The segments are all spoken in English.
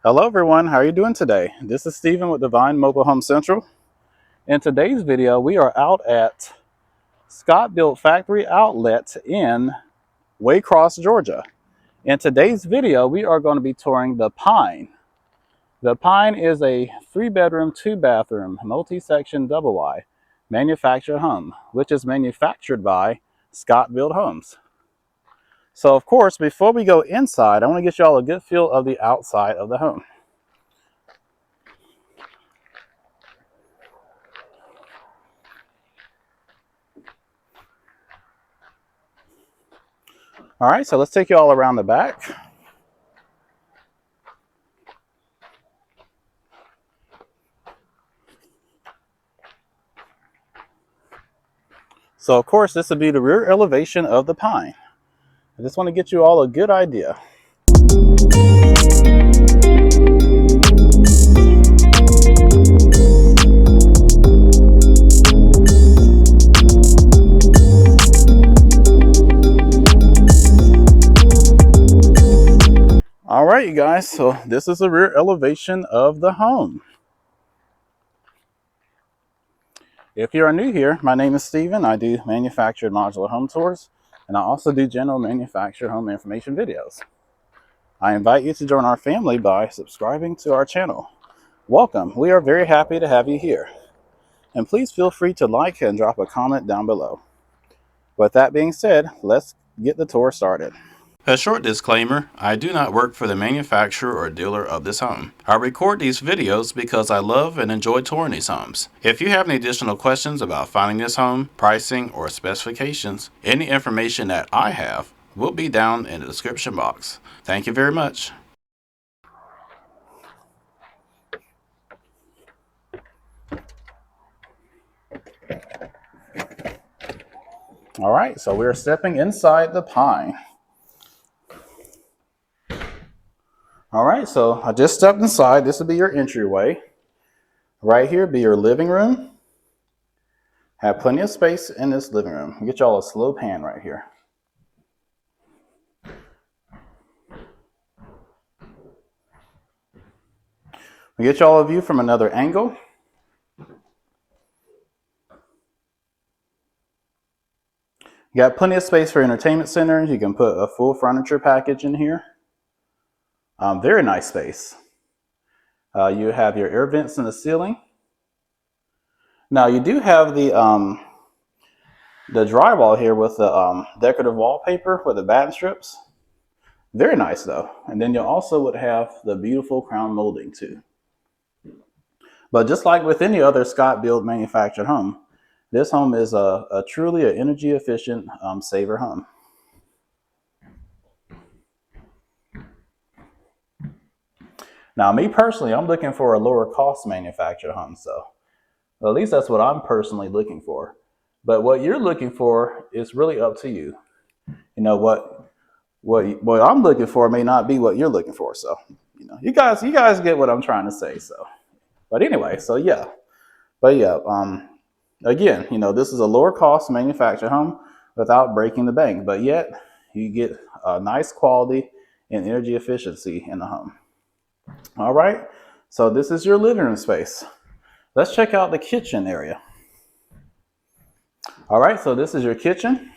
Hello everyone, how are you doing today? This is Steven with Divine Mobile Home Central. In today's video, we are out at Scotbilt Factory Outlet in Waycross, Georgia. In today's video, we are going to be touring the Pine. The Pine is a 3-bedroom, 2-bathroom, multi-section double wide manufactured home, which is manufactured by Scotbilt Homes. So of course, before we go inside, I want to get you all a good feel of the outside of the home. All right, so let's take you all around the back. So of course, this would be the rear elevation of the Pine. I just want to get you all a good idea. All right, you guys, so this is the rear elevation of the home. If you are new here, my name is Steven. I do manufactured modular home tours, and I also do general manufactured home information videos. I invite you to join our family by subscribing to our channel. Welcome. We are very happy to have you here. And please feel free to like and drop a comment down below. With that being said, let's get the tour started. A short disclaimer, I do not work for the manufacturer or dealer of this home. I record these videos because I love and enjoy touring these homes. If you have any additional questions about finding this home, pricing, or specifications, any information that I have will be down in the description box. Thank you very much. All right, so we're stepping inside the Pine. All right, so I just stepped inside. This will be your entryway. Right here be your living room. Have plenty of space in this living room. I'll get y'all a slow pan right here. We get y'all a view from another angle. You got plenty of space for entertainment center. You can put a full furniture package in here. Very nice space. You have your air vents in the ceiling. Now you do have the drywall here with the decorative wallpaper with the batten strips. Very nice though. And then you also would have the beautiful crown molding too. But just like with any other Scotbilt manufactured home, this home is a truly an energy efficient saver home. Now, me personally, I'm looking for a lower cost manufactured home, so at least that's what I'm personally looking for. But what you're looking for is really up to you. You know what I'm looking for may not be what you're looking for. So, you know, you guys get what I'm trying to say. So, but anyway, so yeah, again, you know, this is a lower cost manufactured home without breaking the bank, but yet you get a nice quality and energy efficiency in the home. All right, so this is your living room space. Let's check out the kitchen area. All right, so this is your kitchen.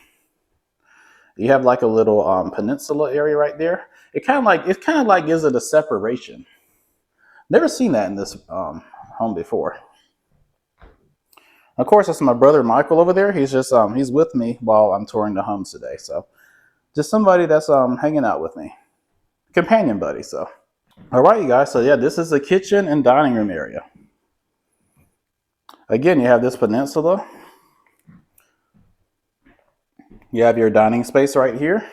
You have like a little peninsula area right there. It kind of like gives it a separation. Never seen that in this home before. Of course, that's my brother Michael over there. He's just he's with me while I'm touring the homes today. So just somebody that's hanging out with me, companion buddy. So all right, you guys. So yeah, this is the kitchen and dining room area. Again, you have this peninsula. You have your dining space right here.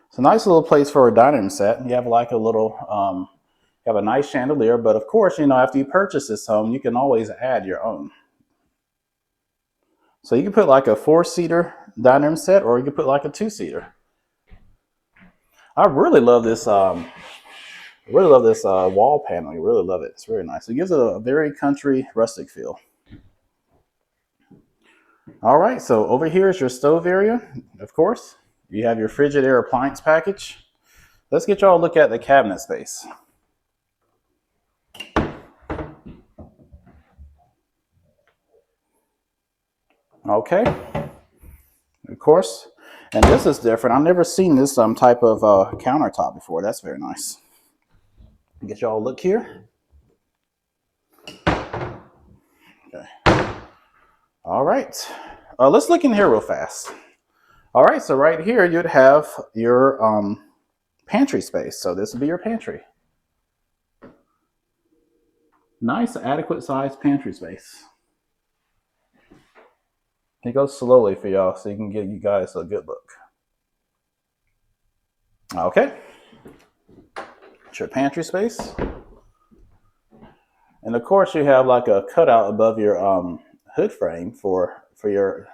It's a nice little place for a dining room set. You have like a little, you have a nice chandelier, but of course, you know, after you purchase this home, you can always add your own. So you can put like a 4-seater dining room set, or you can put like a 2-seater. I really love this. Wall panel. You really love it. It's very nice. It gives it a very country rustic feel. All right, so over here is your stove area. Of course, you have your Frigidaire appliance package. Let's get y'all a look at the cabinet space. Okay, of course, and this is different. I've never seen this type of countertop before. That's very nice. Get y'all a look here. Okay. All right, let's look in here real fast. All right, so right here you'd have your pantry space. So this would be your pantry. Nice, adequate sized pantry space. It goes slowly for y'all so you can get you guys a good look. Okay, it's your pantry space. And of course you have like a cutout above your hood frame for your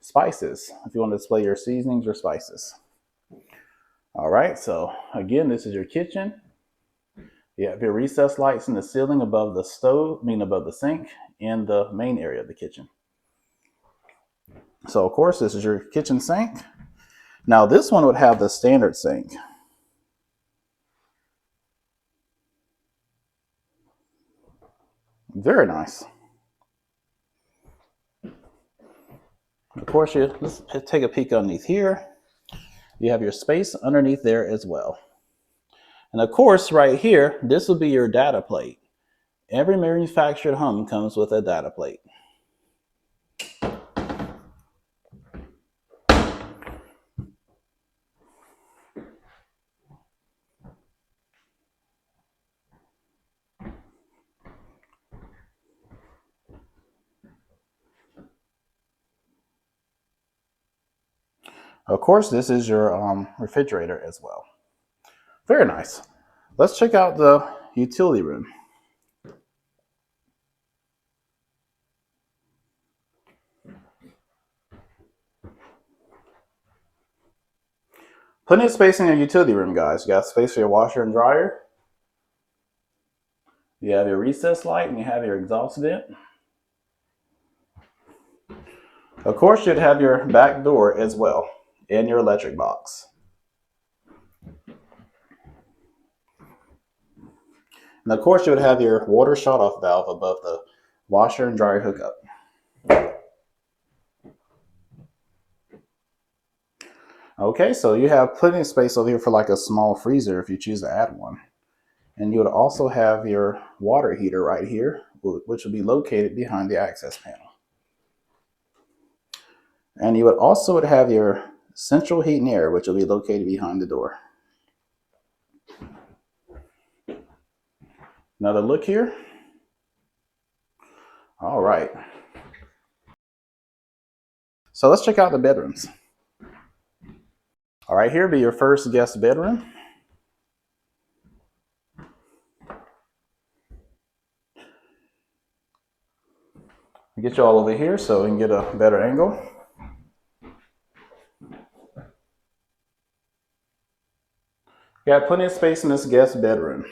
spices, if you want to display your seasonings or spices. All right, so again, this is your kitchen. You have your recessed lights in the ceiling above the stove, meaning above the sink, in the main area of the kitchen. So of course, this is your kitchen sink. Now this one would have the standard sink. Very nice. Of course, let's take a peek underneath here. You have your space underneath there as well. And of course, right here, this will be your data plate. Every manufactured home comes with a data plate. Of course, this is your refrigerator as well. Very nice. Let's check out the utility room. Plenty of space in your utility room, guys. You got space for your washer and dryer. You have your recessed light and you have your exhaust vent. Of course, you'd have your back door as well and your electric box. And of course, you would have your water shut-off valve above the washer and dryer hookup. Okay, so you have plenty of space over here for like a small freezer if you choose to add one. And you would also have your water heater right here, which would be located behind the access panel. And you would also have your central heat and air, which will be located behind the door. Another look here. All right. So let's check out the bedrooms. All right, here be your first guest bedroom. Get you all over here so we can get a better angle. You got plenty of space in this guest bedroom.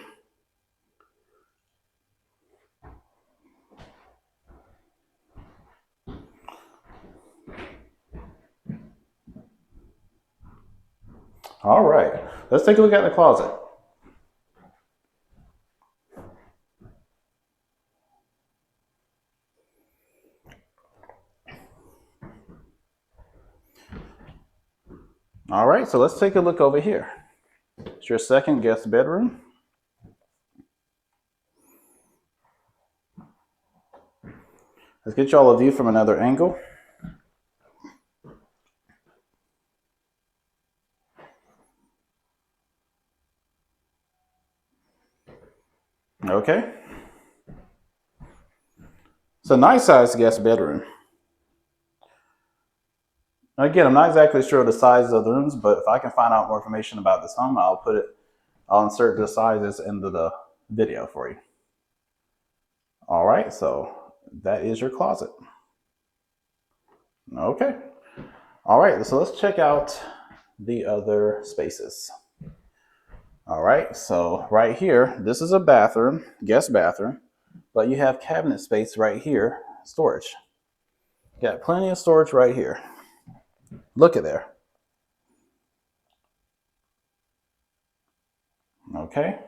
All right, let's take a look at the closet. All right, so let's take a look over here. It's your second guest bedroom. Let's get y'all a view from another angle. Okay. It's a nice sized guest bedroom. Again, I'm not exactly sure the size of the rooms, but if I can find out more information about this home, I'll insert the sizes into the video for you. All right, so that is your closet. Okay. All right, so let's check out the other spaces. All right, so right here, this is a bathroom, guest bathroom, but you have cabinet space right here, storage. Got plenty of storage right here. Look at there. Okay.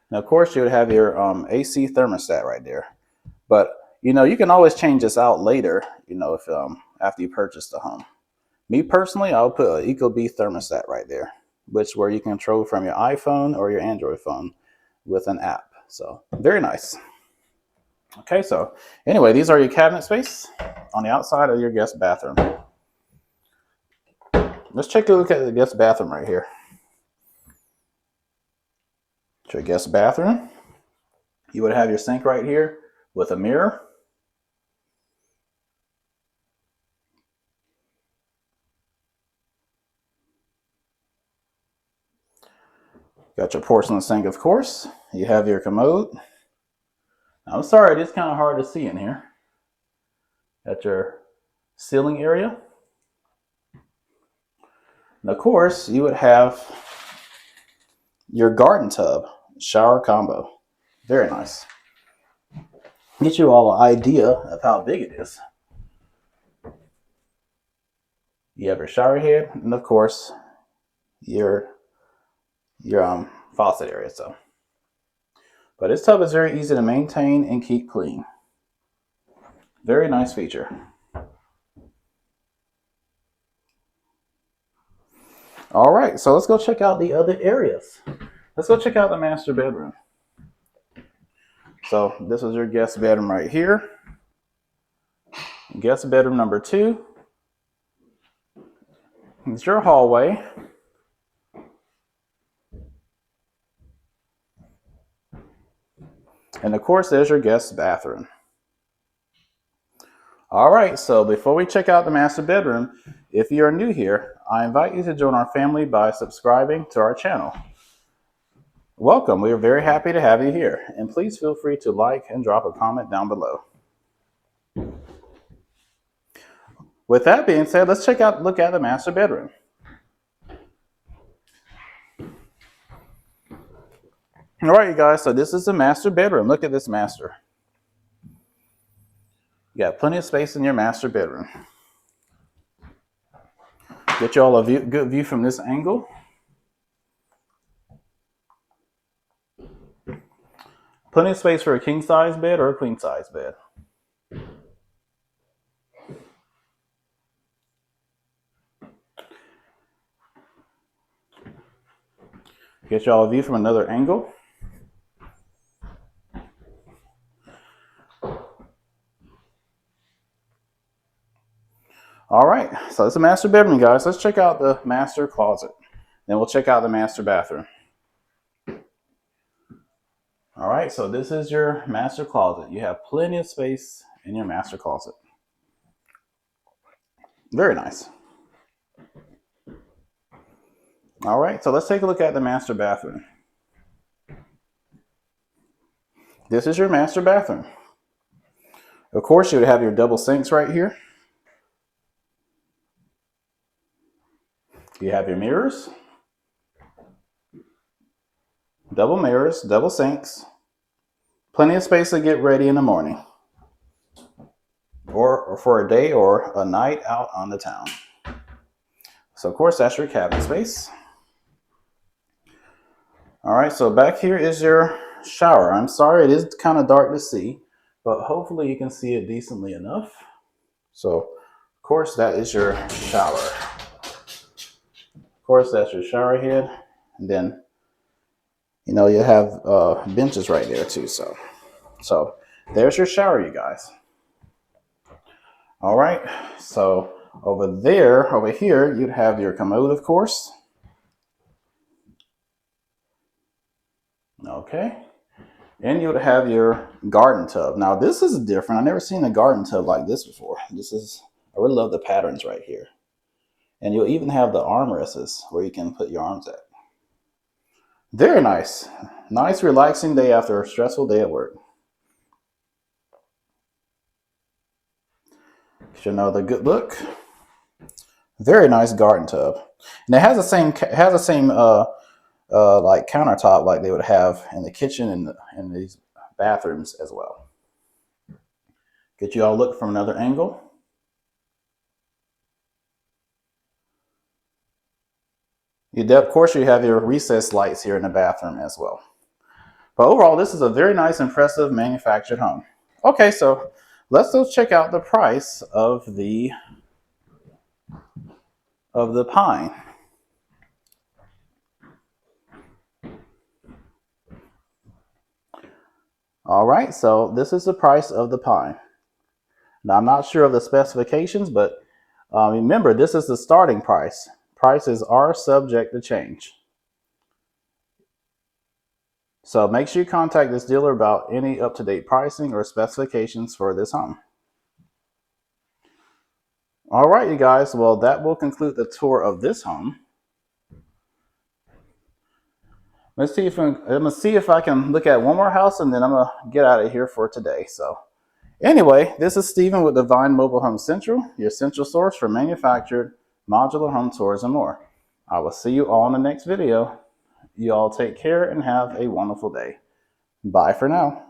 Now, of course, you would have your AC thermostat right there. But, you can always change this out later, if after you purchase the home. Me personally, I'll put an Ecobee thermostat right there, where you can control from your iPhone or your Android phone with an app. So, very nice. Okay, so anyway, these are your cabinet space on the outside of your guest bathroom. Let's take a look at the guest bathroom right here. It's your guest bathroom. You would have your sink right here with a mirror. Got your porcelain sink, of course. You have your commode. I'm sorry, it is kind of hard to see in here. Got your ceiling area. And of course, you would have your garden tub shower combo. Very nice. Get you all an idea of how big it is. You have your shower head, and of course, your faucet area. But this tub is very easy to maintain and keep clean. Very nice feature. All right, so let's go check out the other areas. Let's go check out the master bedroom. So this is your guest bedroom right here. Guest bedroom number 2. It's your hallway. And of course, there's your guest bathroom. All right, so before we check out the master bedroom, if you are new here, I invite you to join our family by subscribing to our channel. Welcome, we are very happy to have you here, and please feel free to like and drop a comment down below. With that being said, let's look at the master bedroom. All right, you guys, so this is the master bedroom. Look at this master. You got plenty of space in your master bedroom. Get you all a good view from this angle. Plenty of space for a king size bed or a queen size bed. Get you all a view from another angle. All right, so it's a master bedroom, guys. Let's check out the master closet. Then we'll check out the master bathroom. All right, so this is your master closet. You have plenty of space in your master closet. Very nice. All right, so let's take a look at the master bathroom. This is your master bathroom. Of course, you would have your double sinks right here. You have your mirrors, double sinks, plenty of space to get ready in the morning, or for a day or a night out on the town. So of course, that's your cabinet space. All right, so back here is your shower. I'm sorry, it is kind of dark to see, but hopefully you can see it decently enough. So of course, that is your shower. Of course, that's your shower head. And then, you have benches right there too. So there's your shower, you guys. All right, so over here, you'd have your commode, of course. Okay, and you would have your garden tub. Now this is different. I've never seen a garden tub like this before. I really love the patterns right here. And you'll even have the armrests where you can put your arms at. Very nice. Nice, relaxing day after a stressful day at work. Get another good look. Very nice garden tub. And it has the same like countertop like they would have in the kitchen and in these bathrooms as well. Get you all a look from another angle. Of course, you have your recessed lights here in the bathroom as well. But overall, this is a very nice, impressive manufactured home. Okay, so let's go check out the price of the pine. All right, so this is the price of the pine. Now, I'm not sure of the specifications, but remember, this is the starting price. Prices are subject to change. So make sure you contact this dealer about any up-to-date pricing or specifications for this home. All right, you guys, well, that will conclude the tour of this home. I'm gonna see if I can look at one more house, and then I'm gonna get out of here for today. So anyway, this is Stephen with Divine Mobile Home Central, your central source for manufactured modular home tours and more. I will see you all in the next video. You all take care and have a wonderful day. Bye for now.